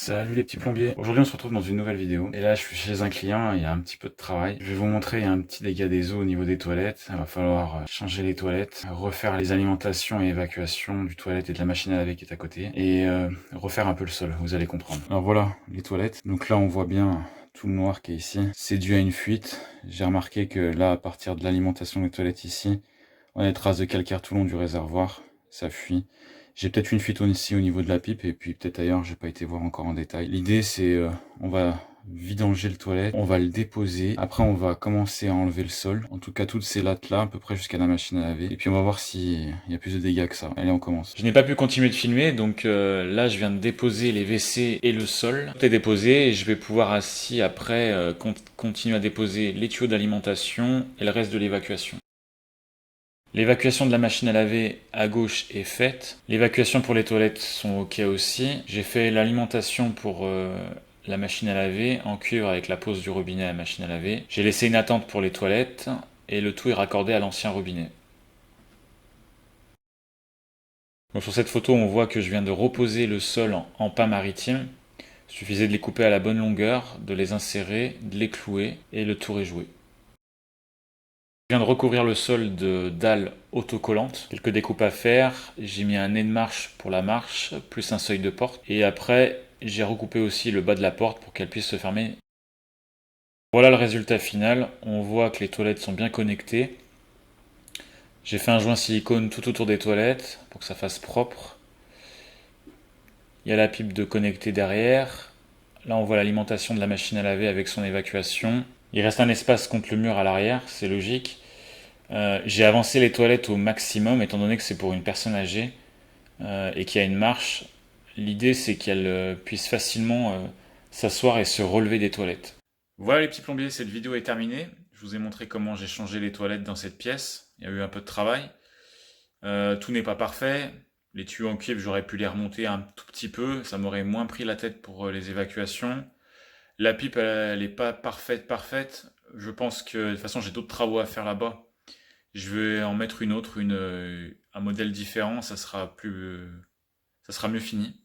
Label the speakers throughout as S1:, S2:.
S1: Salut les petits plombiers. Aujourd'hui on se retrouve dans une nouvelle vidéo. Et là je suis chez un client, il y a un petit peu de travail. Je vais vous montrer, il y a un petit dégât des eaux au niveau des toilettes. Il va falloir changer les toilettes, refaire les alimentations et évacuations du toilette et de la machine à laver qui est à côté. Et refaire un peu le sol, vous allez comprendre. Alors voilà les toilettes. Donc là on voit bien tout le noir qui est ici. C'est dû à une fuite. J'ai remarqué que là à partir de l'alimentation des toilettes ici, on a des traces de calcaire tout le long du réservoir. Ça fuit. J'ai peut-être une fuite ici au niveau de la pipe et puis peut-être ailleurs, j'ai pas été voir encore en détail. L'idée c'est on va vidanger le toilette, on va le déposer, après on va commencer à enlever le sol, en tout cas toutes ces lattes là, à peu près jusqu'à la machine à laver, et puis on va voir s'il y a plus de dégâts que ça. Allez on commence. Je n'ai pas pu continuer de filmer, donc là je viens de déposer les WC et le sol. Tout est déposé et je vais pouvoir ainsi après continuer à déposer les tuyaux d'alimentation et le reste de l'évacuation. L'évacuation de la machine à laver à gauche est faite. L'évacuation pour les toilettes sont ok aussi. J'ai fait l'alimentation pour la machine à laver en cuivre avec la pose du robinet à la machine à laver. J'ai laissé une attente pour les toilettes et le tout est raccordé à l'ancien robinet. Donc sur cette photo, on voit que je viens de reposer le sol en pain maritime. Il suffisait de les couper à la bonne longueur, de les insérer, de les clouer et le tour est joué. Je viens de recouvrir le sol de dalles autocollantes. Quelques découpes à faire. J'ai mis un nez de marche pour la marche, plus un seuil de porte. Et après, j'ai recoupé aussi le bas de la porte pour qu'elle puisse se fermer. Voilà le résultat final. On voit que les toilettes sont bien connectées. J'ai fait un joint silicone tout autour des toilettes pour que ça fasse propre. Il y a la pipe de connecter derrière. Là, on voit l'alimentation de la machine à laver avec son évacuation. Il reste un espace contre le mur à l'arrière, c'est logique. J'ai avancé les toilettes au maximum étant donné que c'est pour une personne âgée et qu'il y a une marche. L'idée c'est qu'elle puisse facilement s'asseoir et se relever des toilettes. Voilà les petits plombiers, cette vidéo est terminée. Je vous ai montré comment j'ai changé les toilettes dans cette pièce. Il y a eu un peu de travail. Tout n'est pas parfait. Les tuyaux en cuivre, j'aurais pu les remonter un tout petit peu. Ça m'aurait moins pris la tête pour les évacuations. La pipe, elle n'est pas parfaite. Je pense que de toute façon j'ai d'autres travaux à faire là-bas. Je vais en mettre une autre, un modèle différent, ça sera mieux fini.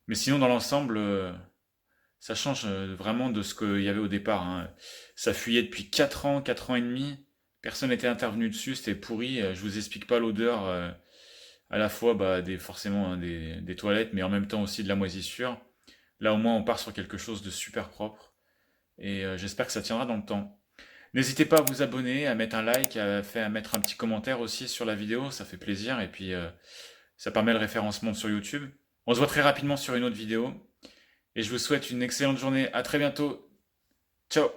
S1: Mais sinon, dans l'ensemble, ça change vraiment de ce qu'il y avait au départ, hein. Ça fuyait depuis 4 ans et demi. Personne n'était intervenu dessus, c'était pourri. Je vous explique pas l'odeur, à la fois forcément hein, des toilettes, mais en même temps aussi de la moisissure. Là, au moins, on part sur quelque chose de super propre. Et j'espère que ça tiendra dans le temps. N'hésitez pas à vous abonner, à mettre un like, à mettre un petit commentaire aussi sur la vidéo, ça fait plaisir et puis ça permet le référencement sur YouTube. On se voit très rapidement sur une autre vidéo et je vous souhaite une excellente journée. À très bientôt. Ciao.